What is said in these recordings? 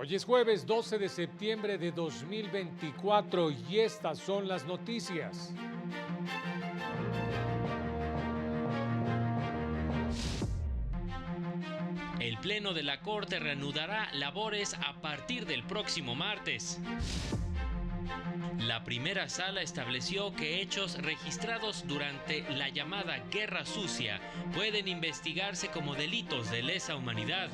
Hoy es jueves 12 de septiembre de 2024 y estas son las noticias. El Pleno de la Corte reanudará labores a partir del próximo martes. La primera sala estableció que hechos registrados durante la llamada Guerra Sucia pueden investigarse como delitos de lesa humanidad.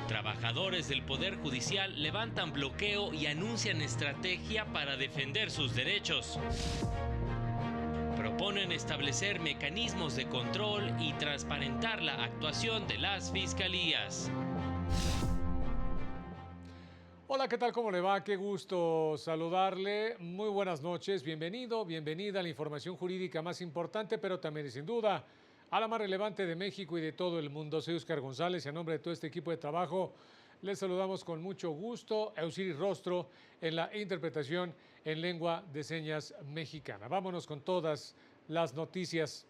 Trabajadores del Poder Judicial levantan bloqueo y anuncian estrategia para defender sus derechos. Proponen establecer mecanismos de control y transparentar la actuación de las fiscalías. Hola, ¿qué tal? ¿Cómo le va? Qué gusto saludarle. Muy buenas noches. Bienvenido, bienvenida a la información jurídica más importante, pero también, sin duda, a la más relevante de México y de todo el mundo. Soy Oscar González y a nombre de todo este equipo de trabajo les saludamos con mucho gusto. Eusiri Rostro en la interpretación en lengua de señas mexicana. Vámonos con todas las noticias.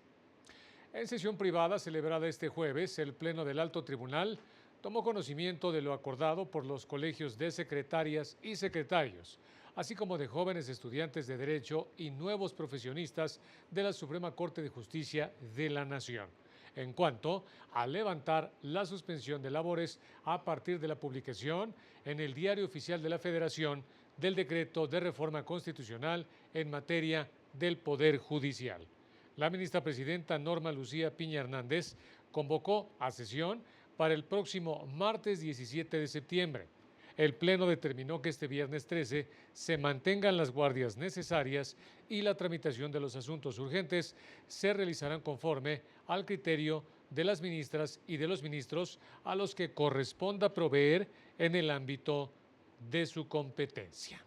En sesión privada celebrada este jueves, el Pleno del Alto Tribunal tomó conocimiento de lo acordado por los colegios de secretarias y secretarios, así como de jóvenes estudiantes de Derecho y nuevos profesionistas de la Suprema Corte de Justicia de la Nación, en cuanto a levantar la suspensión de labores a partir de la publicación en el Diario Oficial de la Federación del Decreto de Reforma Constitucional en materia del Poder Judicial. La ministra presidenta Norma Lucía Piña Hernández convocó a sesión para el próximo martes 17 de septiembre. El Pleno determinó que este viernes 13 se mantengan las guardias necesarias y la tramitación de los asuntos urgentes se realizarán conforme al criterio de las ministras y de los ministros a los que corresponda proveer en el ámbito de su competencia.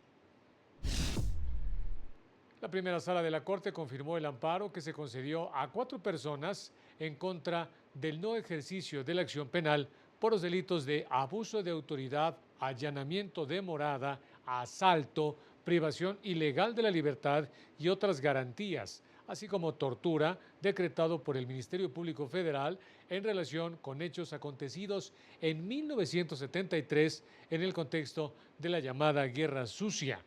La primera sala de la Corte confirmó el amparo que se concedió a 4 personas en contra del no ejercicio de la acción penal por los delitos de abuso de autoridad, allanamiento de morada, asalto, privación ilegal de la libertad y otras garantías, así como tortura, decretado por el Ministerio Público Federal en relación con hechos acontecidos en 1973 en el contexto de la llamada Guerra Sucia.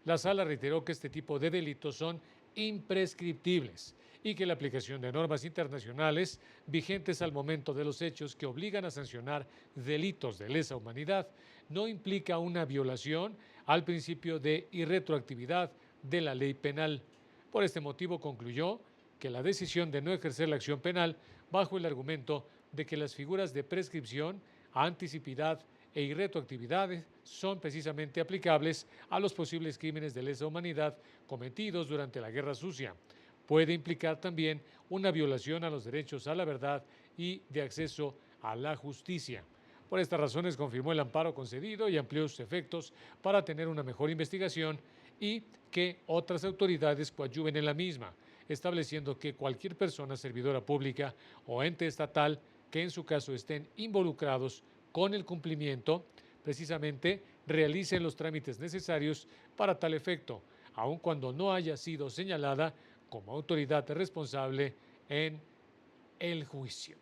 La sala reiteró que este tipo de delitos son imprescriptibles y que la aplicación de normas internacionales vigentes al momento de los hechos que obligan a sancionar delitos de lesa humanidad no implica una violación al principio de irretroactividad de la ley penal. Por este motivo concluyó que la decisión de no ejercer la acción penal bajo el argumento de que las figuras de prescripción, anticipadad e irretroactividades son precisamente aplicables a los posibles crímenes de lesa humanidad cometidos durante la Guerra Sucia. Puede implicar también una violación a los derechos a la verdad y de acceso a la justicia. Por estas razones confirmó el amparo concedido y amplió sus efectos para tener una mejor investigación y que otras autoridades coadyuven en la misma, estableciendo que cualquier persona servidora pública o ente estatal que en su caso estén involucrados con el cumplimiento, precisamente realicen los trámites necesarios para tal efecto, aun cuando no haya sido señalada como autoridad responsable en el juicio.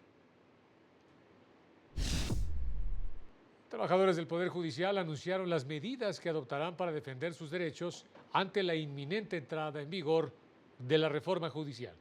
Trabajadores del Poder Judicial anunciaron las medidas que adoptarán para defender sus derechos ante la inminente entrada en vigor de la reforma judicial.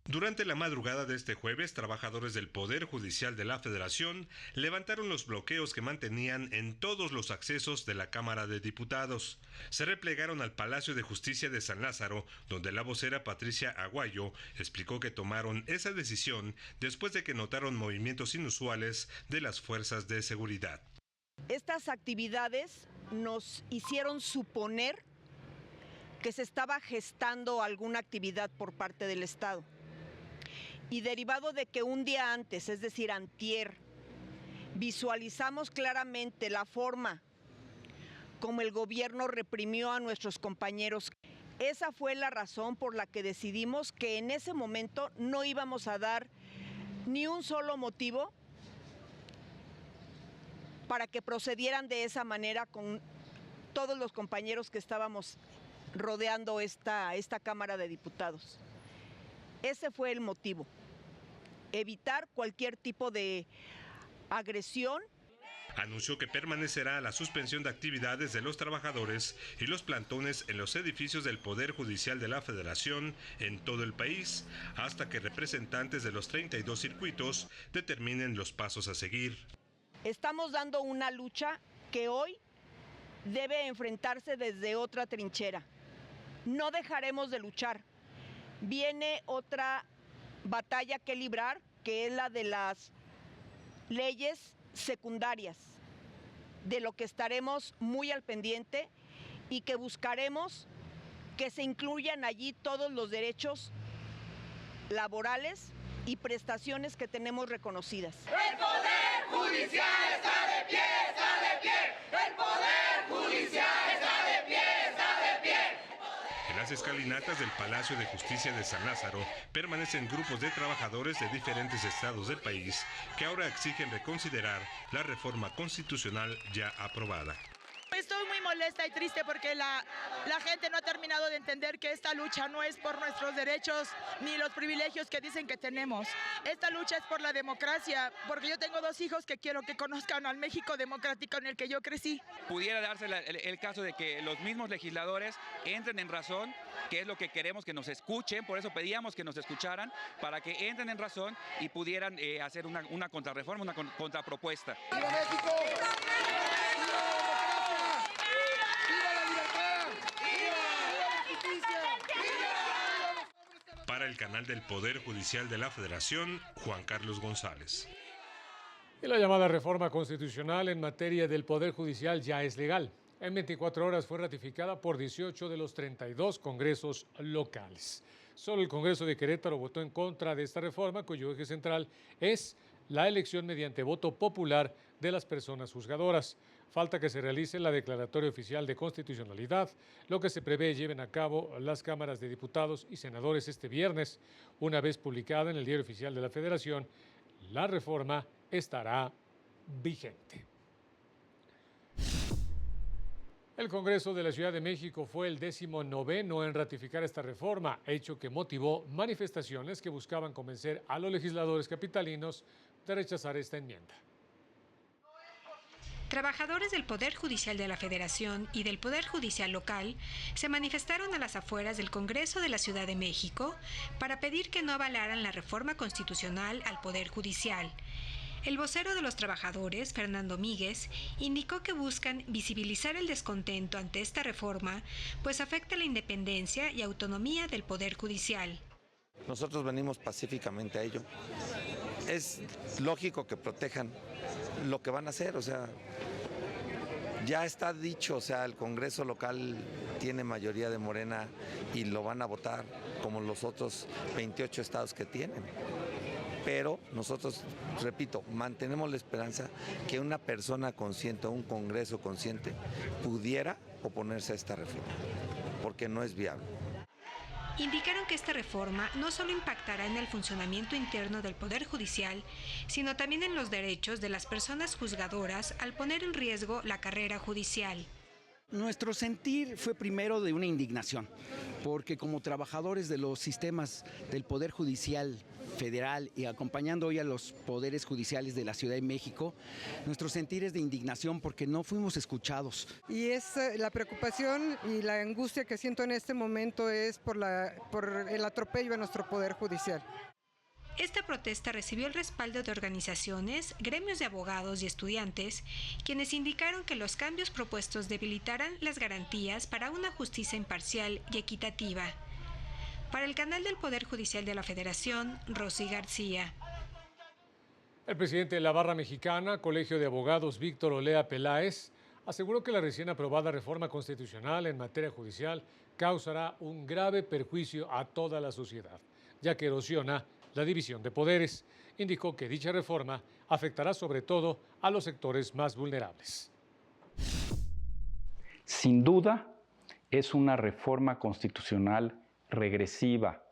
Durante la madrugada de este jueves, trabajadores del Poder Judicial de la Federación levantaron los bloqueos que mantenían en todos los accesos de la Cámara de Diputados. Se replegaron al Palacio de Justicia de San Lázaro, donde la vocera Patricia Aguayo explicó que tomaron esa decisión después de que notaron movimientos inusuales de las fuerzas de seguridad. Estas actividades nos hicieron suponer que se estaba gestando alguna actividad por parte del Estado. Y derivado de que un día antes, es decir, antier, visualizamos claramente la forma como el gobierno reprimió a nuestros compañeros, esa fue la razón por la que decidimos que en ese momento no íbamos a dar ni un solo motivo para que procedieran de esa manera con todos los compañeros que estábamos rodeando esta Cámara de Diputados. Ese fue el motivo, evitar cualquier tipo de agresión Anunció que permanecerá la suspensión de actividades de los trabajadores y los plantones en los edificios del Poder Judicial de la Federación en todo el país, hasta que representantes de los 32 circuitos determinen los pasos a seguir. Estamos dando una lucha que hoy debe enfrentarse desde otra trinchera. No dejaremos de luchar. Viene otra batalla que librar, que es la de las leyes secundarias, de lo que estaremos muy al pendiente y que buscaremos que se incluyan allí todos los derechos laborales y prestaciones que tenemos reconocidas. El Poder Judicial está de pie, está de pie. El Poder Judicial está de pie, está de pie. En las escalinatas del Palacio de Justicia de San Lázaro permanecen grupos de trabajadores de diferentes estados del país que ahora exigen reconsiderar la reforma constitucional ya aprobada. Estoy muy molesta y triste porque la gente no ha terminado de entender que esta lucha no es por nuestros derechos ni los privilegios que dicen que tenemos. Esta lucha es por la democracia, porque yo tengo 2 hijos que quiero que conozcan al México democrático en el que yo crecí. Pudiera darse el caso de que los mismos legisladores entren en razón, que es lo que queremos, que nos escuchen, por eso pedíamos que nos escucharan, para que entren en razón y pudieran hacer una contrarreforma, una contrapropuesta. ¡Viva México! Para el canal del Poder Judicial de la Federación, Juan Carlos González. Y la llamada reforma constitucional en materia del Poder Judicial ya es legal. En 24 horas fue ratificada por 18 de los 32 congresos locales. Solo el Congreso de Querétaro votó en contra de esta reforma, cuyo eje central es la elección mediante voto popular de las personas juzgadoras. Falta que se realice la declaratoria oficial de constitucionalidad, lo que se prevé lleven a cabo las cámaras de diputados y senadores este viernes. Una vez publicada en el Diario Oficial de la Federación, la reforma estará vigente. El Congreso de la Ciudad de México fue el 19º en ratificar esta reforma, hecho que motivó manifestaciones que buscaban convencer a los legisladores capitalinos de rechazar esta enmienda. Trabajadores del Poder Judicial de la Federación y del Poder Judicial local se manifestaron a las afueras del Congreso de la Ciudad de México para pedir que no avalaran la reforma constitucional al Poder Judicial. El vocero de los trabajadores, Fernando Míguez, indicó que buscan visibilizar el descontento ante esta reforma, pues afecta la independencia y autonomía del Poder Judicial. Nosotros venimos pacíficamente a ello. Es lógico que protejan lo que van a hacer, o sea, ya está dicho, o sea, el Congreso local tiene mayoría de Morena y lo van a votar como los otros 28 estados que tienen. Pero nosotros, repito, mantenemos la esperanza que una persona consciente o un Congreso consciente pudiera oponerse a esta reforma, porque no es viable. Indicaron que esta reforma no solo impactará en el funcionamiento interno del Poder Judicial, sino también en los derechos de las personas juzgadoras al poner en riesgo la carrera judicial. Nuestro sentir fue primero de una indignación, porque como trabajadores de los sistemas del Poder Judicial Federal y acompañando hoy a los poderes judiciales de la Ciudad de México, nuestro sentir es de indignación porque no fuimos escuchados. Y es la preocupación y la angustia que siento en este momento es por el atropello a nuestro Poder Judicial. Esta protesta recibió el respaldo de organizaciones, gremios de abogados y estudiantes, quienes indicaron que los cambios propuestos debilitarán las garantías para una justicia imparcial y equitativa. Para el canal del Poder Judicial de la Federación, Rosy García. El presidente de la Barra Mexicana, Colegio de Abogados, Víctor Olea Peláez, aseguró que la recién aprobada reforma constitucional en materia judicial causará un grave perjuicio a toda la sociedad, ya que erosiona la división de poderes. Indicó que dicha reforma afectará sobre todo a los sectores más vulnerables. Sin duda, es una reforma constitucional regresiva,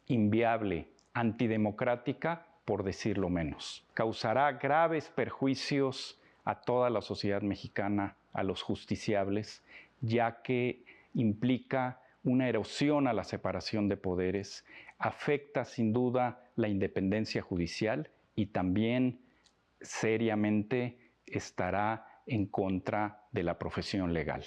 inviable, antidemocrática, por decirlo menos. Causará graves perjuicios a toda la sociedad mexicana, a los justiciables, ya que implica una erosión a la separación de poderes, afecta sin duda la independencia judicial y también seriamente estará en contra de la profesión legal.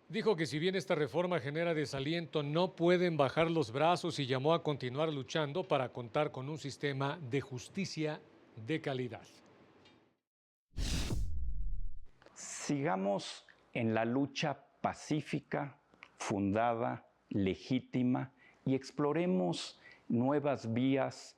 Dijo que si bien esta reforma genera desaliento, no pueden bajar los brazos y llamó a continuar luchando para contar con un sistema de justicia de calidad. Sigamos en la lucha pacífica, fundada, legítima, y exploremos nuevas vías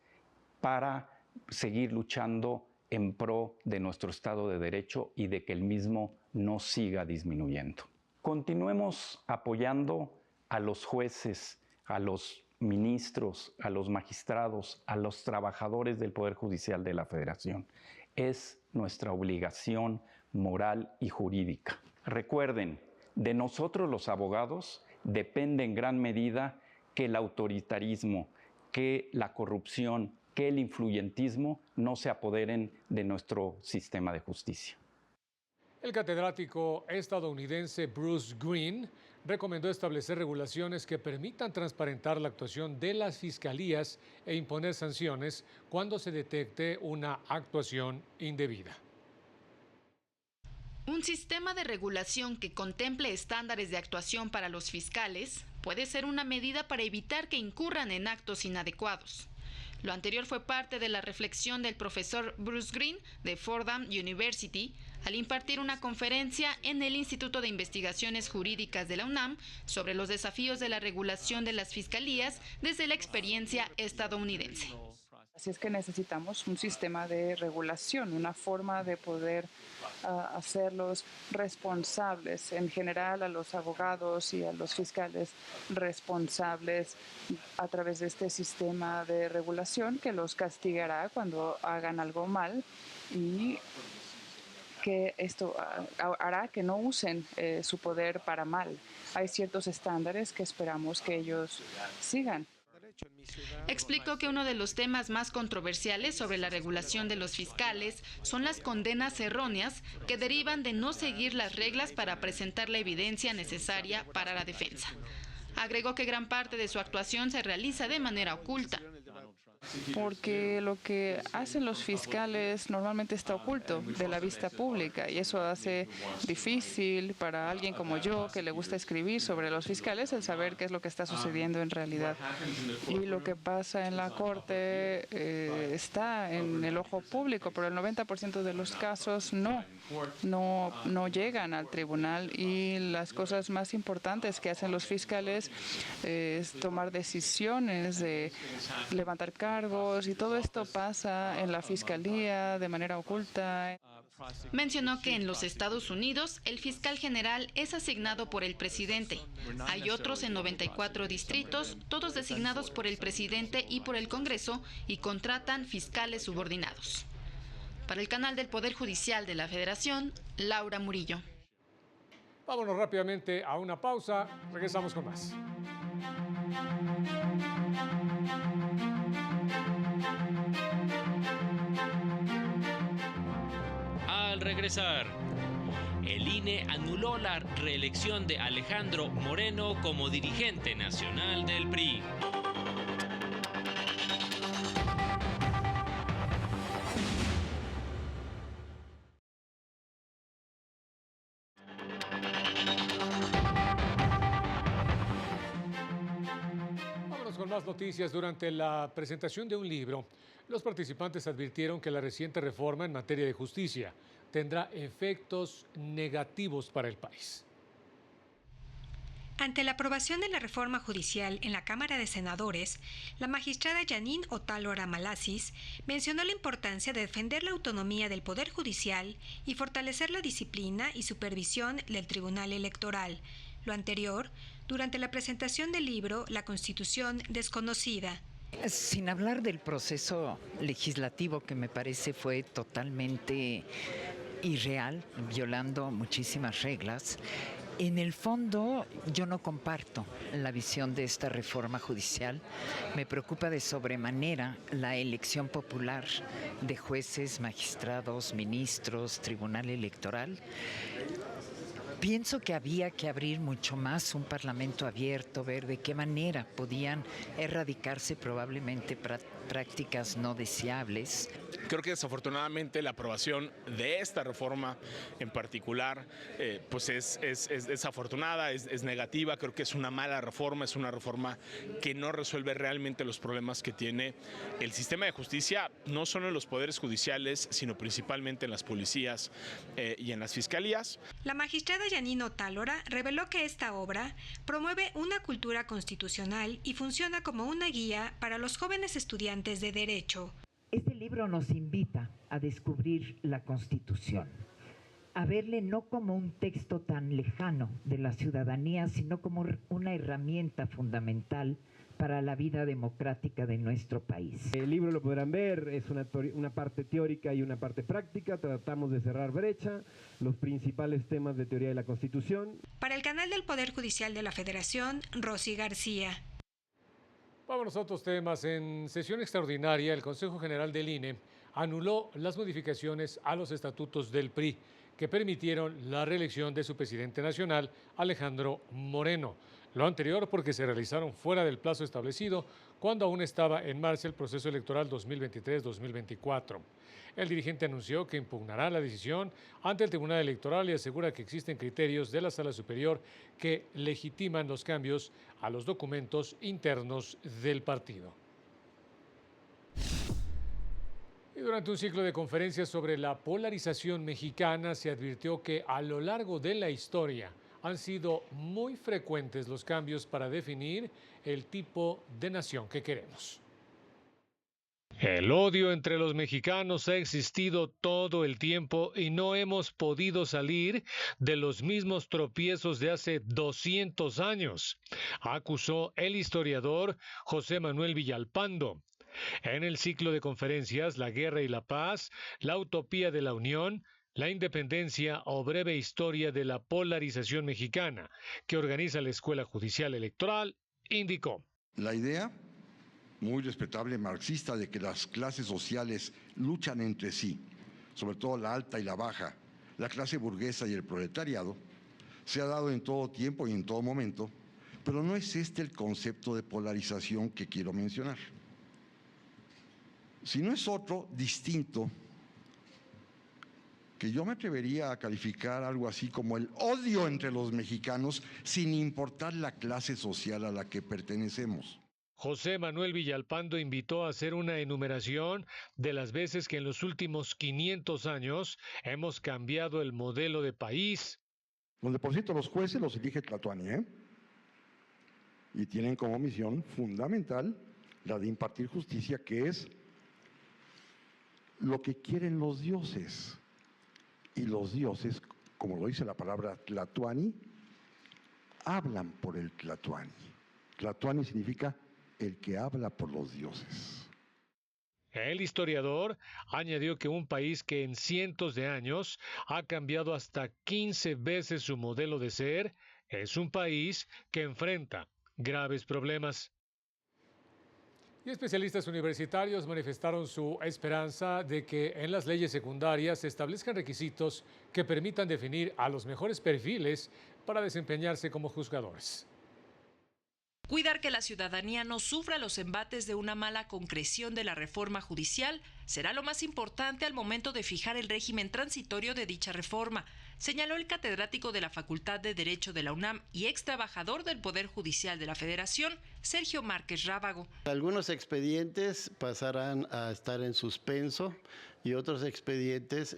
para seguir luchando en pro de nuestro Estado de Derecho y de que el mismo no siga disminuyendo. Continuemos apoyando a los jueces, a los ministros, a los magistrados, a los trabajadores del Poder Judicial de la Federación. Es nuestra obligación moral y jurídica. Recuerden, de nosotros los abogados depende en gran medida que el autoritarismo, que la corrupción, que el influyentismo no se apoderen de nuestro sistema de justicia. El catedrático estadounidense Bruce Green recomendó establecer regulaciones que permitan transparentar la actuación de las fiscalías e imponer sanciones cuando se detecte una actuación indebida. Un sistema de regulación que contemple estándares de actuación para los fiscales puede ser una medida para evitar que incurran en actos inadecuados. Lo anterior fue parte de la reflexión del profesor Bruce Green de Fordham University al impartir una conferencia en el Instituto de Investigaciones Jurídicas de la UNAM sobre los desafíos de la regulación de las fiscalías desde la experiencia estadounidense. Así es que necesitamos un sistema de regulación, una forma de poder hacerlos responsables, en general a los abogados y a los fiscales responsables a través de este sistema de regulación que los castigará cuando hagan algo mal y que esto hará que no usen su poder para mal. Hay ciertos estándares que esperamos que ellos sigan. Explicó que uno de los temas más controversiales sobre la regulación de los fiscales son las condenas erróneas que derivan de no seguir las reglas para presentar la evidencia necesaria para la defensa. Agregó que gran parte de su actuación se realiza de manera oculta. Porque lo que hacen los fiscales normalmente está oculto de la vista pública y eso hace difícil para alguien como yo que le gusta escribir sobre los fiscales el saber qué es lo que está sucediendo en realidad. Y lo que pasa en la corte está en el ojo público, pero el 90% de los casos no llegan al tribunal y las cosas más importantes que hacen los fiscales es tomar decisiones de levantar cargos y todo esto pasa en la fiscalía de manera oculta. Mencionó que en los Estados Unidos el fiscal general es asignado por el presidente. Hay otros en 94 distritos, todos designados por el presidente y por el Congreso y contratan fiscales subordinados. Para el canal del Poder Judicial de la Federación, Laura Murillo. Vámonos rápidamente a una pausa. Regresamos con más. Al regresar, el INE anuló la reelección de Alejandro Moreno como dirigente nacional del PRI. Vámonos con más noticias. Durante la presentación de un libro, los participantes advirtieron que la reciente reforma en materia de justicia tendrá efectos negativos para el país. Ante la aprobación de la reforma judicial en la Cámara de Senadores, la magistrada Janine Otálora Malasis mencionó la importancia de defender la autonomía del Poder Judicial y fortalecer la disciplina y supervisión del Tribunal Electoral. Lo anterior, durante la presentación del libro La Constitución Desconocida. Sin hablar del proceso legislativo que me parece fue totalmente irreal, violando muchísimas reglas, en el fondo yo no comparto la visión de esta reforma judicial. Me preocupa de sobremanera la elección popular de jueces, magistrados, ministros, tribunal electoral. Pienso que había que abrir mucho más un parlamento abierto, ver de qué manera podían erradicarse probablemente prácticas no deseables. Creo que desafortunadamente la aprobación de esta reforma en particular pues es desafortunada, es negativa. Creo que es una mala reforma, es una reforma que no resuelve realmente los problemas que tiene el sistema de justicia, no solo en los poderes judiciales, sino principalmente en las policías y en las fiscalías. La magistrada Yanino Tálora reveló que esta obra promueve una cultura constitucional y funciona como una guía para los jóvenes estudiantes de Derecho. Este libro nos invita a descubrir la Constitución, a verle no como un texto tan lejano de la ciudadanía, sino como una herramienta fundamental para la vida democrática de nuestro país. El libro, lo podrán ver, es una parte teórica y una parte práctica. Tratamos de cerrar brecha, los principales temas de teoría de la Constitución. Para el canal del Poder Judicial de la Federación, Rosy García. Vamos a otros temas. En sesión extraordinaria, el Consejo General del INE anuló las modificaciones a los estatutos del PRI que permitieron la reelección de su presidente nacional, Alejandro Moreno. Lo anterior porque se realizaron fuera del plazo establecido cuando aún estaba en marcha el proceso electoral 2023-2024. El dirigente anunció que impugnará la decisión ante el Tribunal Electoral y asegura que existen criterios de la Sala Superior que legitiman los cambios a los documentos internos del partido. Y durante un ciclo de conferencias sobre la polarización mexicana se advirtió que a lo largo de la historia han sido muy frecuentes los cambios para definir el tipo de nación que queremos. El odio entre los mexicanos ha existido todo el tiempo y no hemos podido salir de los mismos tropiezos de hace 200 años, acusó el historiador José Manuel Villalpando. En el ciclo de conferencias La guerra y la paz, la utopía de la unión, la independencia o breve historia de la polarización mexicana, que organiza la Escuela Judicial Electoral, indicó: la idea, muy respetable marxista, de que las clases sociales luchan entre sí, sobre todo la alta y la baja, la clase burguesa y el proletariado, se ha dado en todo tiempo y en todo momento, pero no es este el concepto de polarización que quiero mencionar, sino es otro distinto, que yo me atrevería a calificar algo así como el odio entre los mexicanos sin importar la clase social a la que pertenecemos. José Manuel Villalpando invitó a hacer una enumeración de las veces que en los últimos 500 años hemos cambiado el modelo de país. Donde, por cierto, los jueces los elige Tlatoani, y tienen como misión fundamental la de impartir justicia, que es lo que quieren los dioses. Y los dioses, como lo dice la palabra Tlatoani, hablan por el Tlatoani. Tlatoani significa el que habla por los dioses. El historiador añadió que un país que en cientos de años ha cambiado hasta 15 veces su modelo de ser, es un país que enfrenta graves problemas. Y especialistas universitarios manifestaron su esperanza de que en las leyes secundarias se establezcan requisitos que permitan definir a los mejores perfiles para desempeñarse como juzgadores. Cuidar que la ciudadanía no sufra los embates de una mala concreción de la reforma judicial será lo más importante al momento de fijar el régimen transitorio de dicha reforma, señaló el catedrático de la Facultad de Derecho de la UNAM y ex trabajador del Poder Judicial de la Federación, Sergio Márquez Rábago. Algunos expedientes pasarán a estar en suspenso y otros expedientes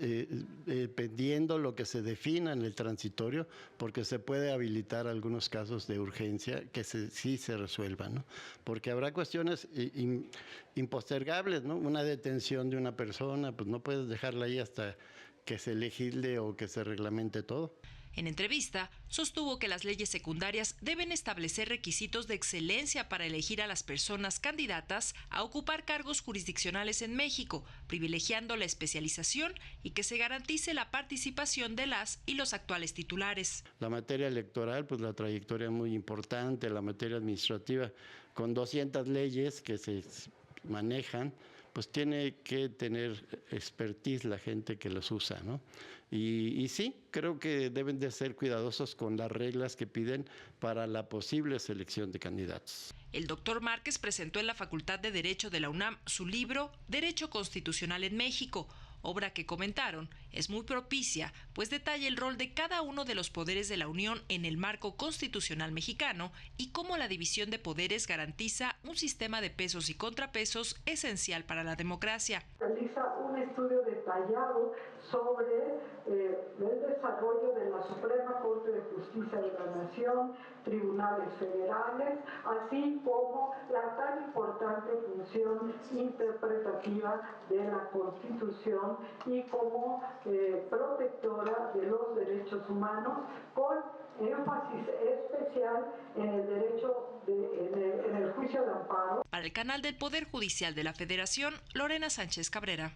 pendiendo lo que se defina en el transitorio, porque se puede habilitar algunos casos de urgencia que sí se resuelvan, ¿no? Porque habrá cuestiones impostergables, ¿no? Una detención de una persona, pues no puedes dejarla ahí hasta que se legisle o que se reglamente todo. En entrevista, sostuvo que las leyes secundarias deben establecer requisitos de excelencia para elegir a las personas candidatas a ocupar cargos jurisdiccionales en México, privilegiando la especialización y que se garantice la participación de las y los actuales titulares. La materia electoral, pues la trayectoria es muy importante, la materia administrativa, con 200 leyes que se manejan, pues tiene que tener expertise la gente que los usa, ¿no? Y sí, creo que deben de ser cuidadosos con las reglas que piden para la posible selección de candidatos. El doctor Márquez presentó en la Facultad de Derecho de la UNAM su libro Derecho Constitucional en México, obra que comentaron es muy propicia, pues detalla el rol de cada uno de los poderes de la Unión en el marco constitucional mexicano y cómo la división de poderes garantiza un sistema de pesos y contrapesos esencial para la democracia. Realiza un estudio detallado sobre el desarrollo de la Suprema Corte de Justicia de la Nación, tribunales federales, así como la tan importante función interpretativa de la Constitución y como protectora de los derechos humanos, con énfasis especial en el derecho en el juicio de amparo. Para el canal del Poder Judicial de la Federación, Lorena Sánchez Cabrera.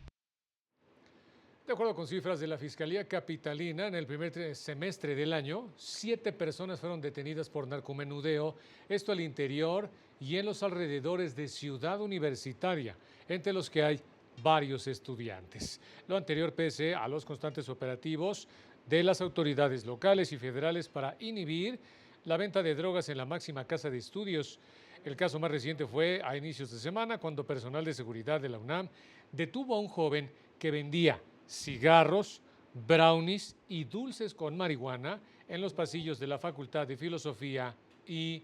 De acuerdo con cifras de la Fiscalía Capitalina, en el primer semestre del año, 7 personas fueron detenidas por narcomenudeo, esto al interior y en los alrededores de Ciudad Universitaria, entre los que hay varios estudiantes. Lo anterior pese a los constantes operativos de las autoridades locales y federales para inhibir la venta de drogas en la máxima casa de estudios. El caso más reciente fue a inicios de semana, cuando personal de seguridad de la UNAM detuvo a un joven que vendía cigarros, brownies y dulces con marihuana en los pasillos de la Facultad de Filosofía y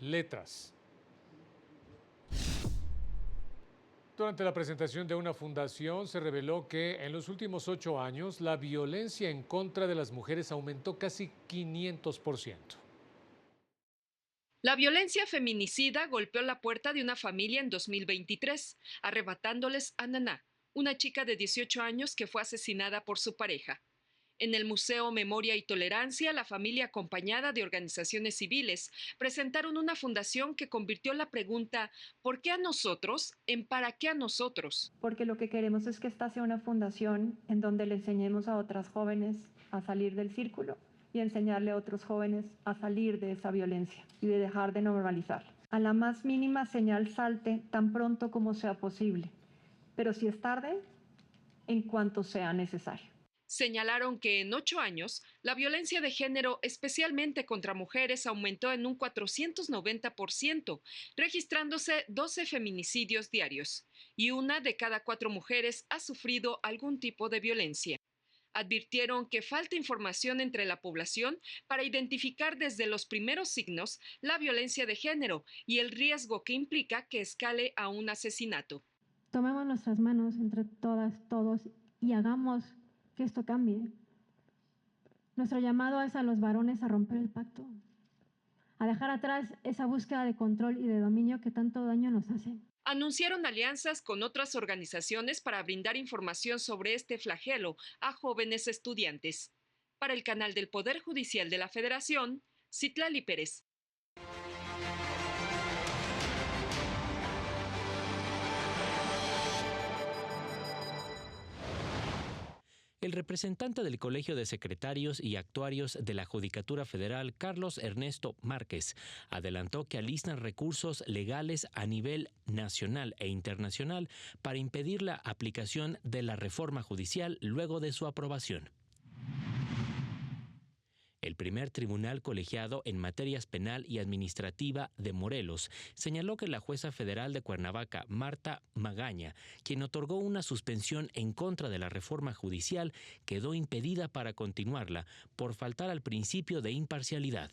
Letras. Durante la presentación de una fundación se reveló que en los últimos 8 años la violencia en contra de las mujeres aumentó casi 500%. La violencia feminicida golpeó la puerta de una familia en 2023, arrebatándoles a Naná, una chica de 18 años que fue asesinada por su pareja. En el Museo Memoria y Tolerancia, la familia, acompañada de organizaciones civiles, presentaron una fundación que convirtió la pregunta ¿por qué a nosotros? En ¿para qué a nosotros? Porque lo que queremos es que esta sea una fundación en donde le enseñemos a otras jóvenes a salir del círculo y enseñarle a otros jóvenes a salir de esa violencia y de dejar de normalizar. A la más mínima señal salte tan pronto como sea posible, pero si es tarde, en cuanto sea necesario. Señalaron que en 8 años, la violencia de género, especialmente contra mujeres, aumentó en un 490%, registrándose 12 feminicidios diarios, y 1 de cada 4 mujeres ha sufrido algún tipo de violencia. Advirtieron que falta información entre la población para identificar desde los primeros signos la violencia de género y el riesgo que implica que escale a un asesinato. Tomemos nuestras manos entre todas, todos, y hagamos que esto cambie. Nuestro llamado es a los varones a romper el pacto, a dejar atrás esa búsqueda de control y de dominio que tanto daño nos hace. Anunciaron alianzas con otras organizaciones para brindar información sobre este flagelo a jóvenes estudiantes. Para el canal del Poder Judicial de la Federación, Citlali Pérez. El representante del Colegio de Secretarios y Actuarios de la Judicatura Federal, Carlos Ernesto Márquez, adelantó que alistan recursos legales a nivel nacional e internacional para impedir la aplicación de la reforma judicial luego de su aprobación. El primer tribunal colegiado en materias penal y administrativa de Morelos señaló que la jueza federal de Cuernavaca, Marta Magaña, quien otorgó una suspensión en contra de la reforma judicial, quedó impedida para continuarla por faltar al principio de imparcialidad.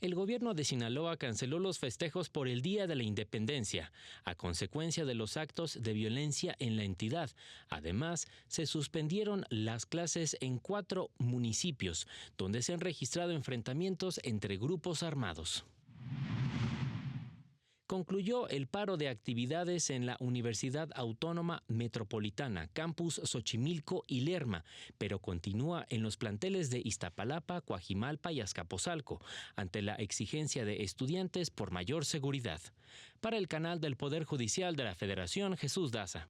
El gobierno de Sinaloa canceló los festejos por el Día de la Independencia, a consecuencia de los actos de violencia en la entidad. Además, se suspendieron las clases en 4 municipios, donde se han registrado enfrentamientos entre grupos armados. Concluyó el paro de actividades en la Universidad Autónoma Metropolitana, Campus Xochimilco y Lerma, pero continúa en los planteles de Iztapalapa, Coajimalpa y Azcapotzalco, ante la exigencia de estudiantes por mayor seguridad. Para el canal del Poder Judicial de la Federación, Jesús Daza.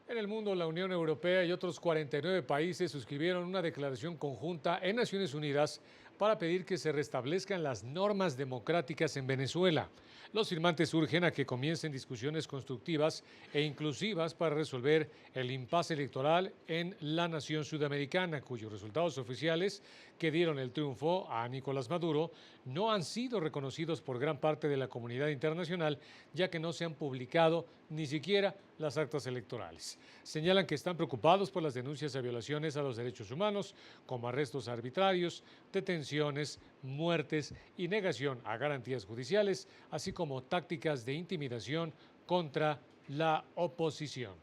En el mundo, la Unión Europea y otros 49 países suscribieron una declaración conjunta en Naciones Unidas para pedir que se restablezcan las normas democráticas en Venezuela. Los firmantes urgen a que comiencen discusiones constructivas e inclusivas para resolver el impasse electoral en la nación sudamericana, cuyos resultados oficiales que dieron el triunfo a Nicolás Maduro no han sido reconocidos por gran parte de la comunidad internacional, ya que no se han publicado ni siquiera las actas electorales. Señalan que están preocupados por las denuncias de violaciones a los derechos humanos, como arrestos arbitrarios, detenciones, muertes y negación a garantías judiciales, así como tácticas de intimidación contra la oposición.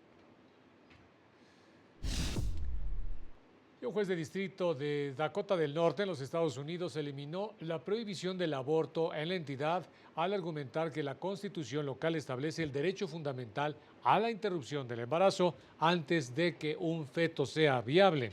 Y un juez de distrito de Dakota del Norte, en los Estados Unidos, eliminó la prohibición del aborto en la entidad al argumentar que la Constitución local establece el derecho fundamental a la interrupción del embarazo antes de que un feto sea viable.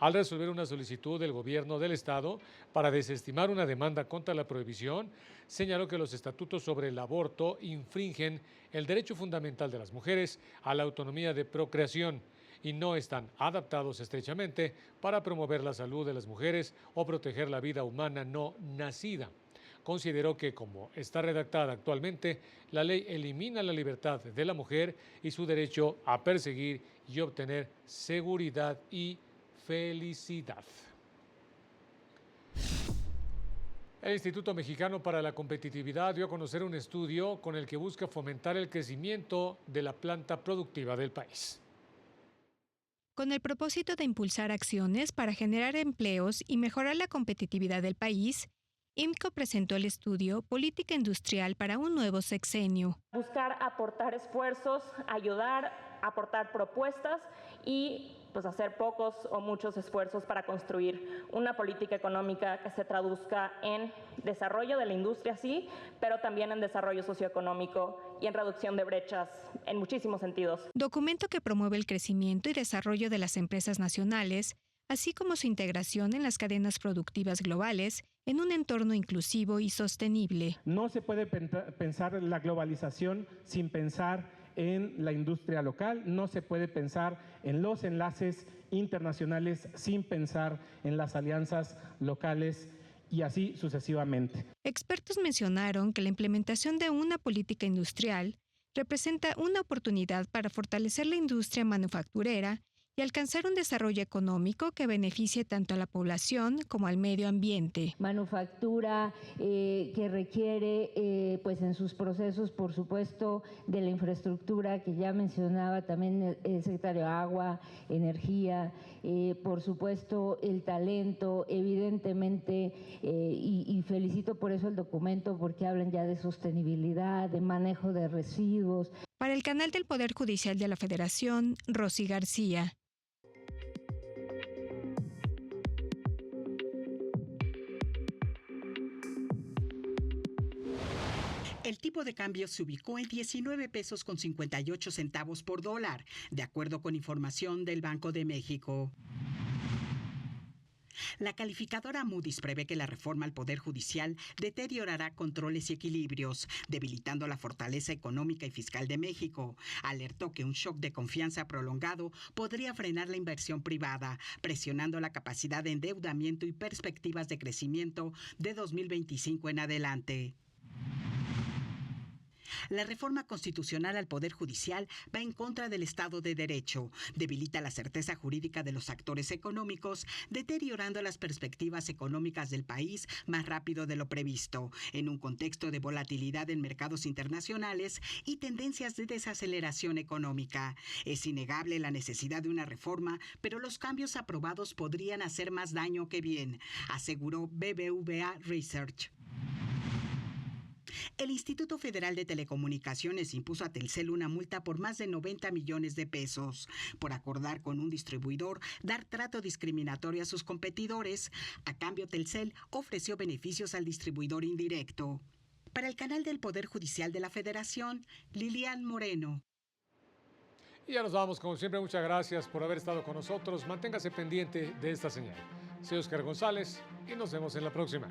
Al resolver una solicitud del gobierno del estado para desestimar una demanda contra la prohibición, señaló que los estatutos sobre el aborto infringen el derecho fundamental de las mujeres a la autonomía de procreación y no están adaptados estrechamente para promover la salud de las mujeres o proteger la vida humana no nacida. Consideró que, como está redactada actualmente, la ley elimina la libertad de la mujer y su derecho a perseguir y obtener seguridad y felicidad. El Instituto Mexicano para la Competitividad dio a conocer un estudio con el que busca fomentar el crecimiento de la planta productiva del país. Con el propósito de impulsar acciones para generar empleos y mejorar la competitividad del país, IMCO presentó el estudio Política Industrial para un nuevo sexenio. Buscar aportar esfuerzos, ayudar, aportar propuestas y hacer pocos o muchos esfuerzos para construir una política económica que se traduzca en desarrollo de la industria, sí, pero también en desarrollo socioeconómico y en reducción de brechas en muchísimos sentidos. Documento que promueve el crecimiento y desarrollo de las empresas nacionales, así como su integración en las cadenas productivas globales en un entorno inclusivo y sostenible. No se puede pensar la globalización sin pensar en la industria local, no se puede pensar en los enlaces internacionales sin pensar en las alianzas locales y así sucesivamente. Expertos mencionaron que la implementación de una política industrial representa una oportunidad para fortalecer la industria manufacturera y alcanzar un desarrollo económico que beneficie tanto a la población como al medio ambiente. Manufactura que requiere en sus procesos, por supuesto, de la infraestructura que ya mencionaba también el secretario, agua, energía, por supuesto el talento, evidentemente, y felicito por eso el documento porque hablan ya de sostenibilidad, de manejo de residuos. Para el canal del Poder Judicial de la Federación, Rosy García. El tipo de cambio se ubicó en 19 pesos con 58 centavos por dólar, de acuerdo con información del Banco de México. La calificadora Moody's prevé que la reforma al Poder Judicial deteriorará controles y equilibrios, debilitando la fortaleza económica y fiscal de México. Alertó que un shock de confianza prolongado podría frenar la inversión privada, presionando la capacidad de endeudamiento y perspectivas de crecimiento de 2025 en adelante. La reforma constitucional al Poder Judicial va en contra del Estado de Derecho, debilita la certeza jurídica de los actores económicos, deteriorando las perspectivas económicas del país más rápido de lo previsto, en un contexto de volatilidad en mercados internacionales y tendencias de desaceleración económica. Es innegable la necesidad de una reforma, pero los cambios aprobados podrían hacer más daño que bien, aseguró BBVA Research. El Instituto Federal de Telecomunicaciones impuso a Telcel una multa por más de 90 millones de pesos por acordar con un distribuidor dar trato discriminatorio a sus competidores. A cambio, Telcel ofreció beneficios al distribuidor indirecto. Para el canal del Poder Judicial de la Federación, Lilian Moreno. Y ya nos vamos, como siempre, muchas gracias por haber estado con nosotros. Manténgase pendiente de esta señal. Soy Oscar González y nos vemos en la próxima.